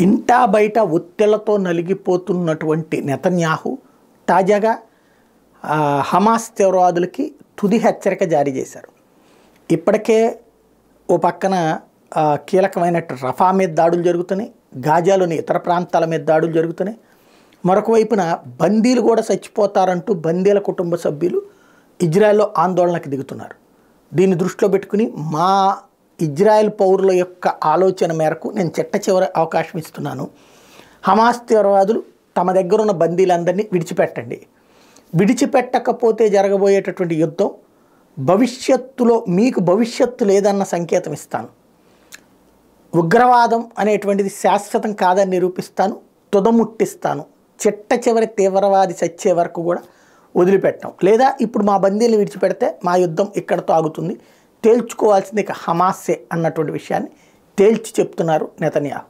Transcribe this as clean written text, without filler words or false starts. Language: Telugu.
ఇంటా బయట ఒత్తిళ్లతో నలిగిపోతున్నటువంటి నెతన్యాహు తాజాగా హమాస్ తీవ్రవాదులకి తుది హెచ్చరిక జారీ చేశారు. ఇప్పటికే ఓ పక్కన కీలకమైన రఫా మీద దాడులు జరుగుతున్నాయి, గాజాలోని ఇతర ప్రాంతాల మీద దాడులు జరుగుతున్నాయి. మరొక వైపున బందీలు కూడా చచ్చిపోతారంటూ బందీల కుటుంబ సభ్యులు ఇజ్రాయెల్లో ఆందోళనకు దిగుతున్నారు. దీన్ని దృష్టిలో పెట్టుకుని మా ఇజ్రాయెల్ పౌరుల యొక్క ఆలోచన మేరకు నేను చిట్ట చివరి అవకాశం ఇస్తున్నాను. హమాస్ తీవ్రవాదులు తమ దగ్గర ఉన్న బందీలందరినీ విడిచిపెట్టండి. విడిచిపెట్టకపోతే జరగబోయేటటువంటి యుద్ధం భవిష్యత్తులో మీకు భవిష్యత్తు లేదన్న సంకేతం ఇస్తాను. ఉగ్రవాదం అనేటువంటిది శాశ్వతం కాదని నిరూపిస్తాను, తుదముట్టిస్తాను. చిట్ట చివరి తీవ్రవాది చచ్చే వరకు కూడా వదిలిపెట్టాం. లేదా ఇప్పుడు మా బందీలను విడిచిపెడితే మా యుద్ధం ఇక్కడతో ఆగుతుంది, తేల్చుకోవాల్సింది ఇక హమాసే అన్నటువంటి విషయాన్ని తేల్చి చెప్తున్నారు నెతన్యాహు.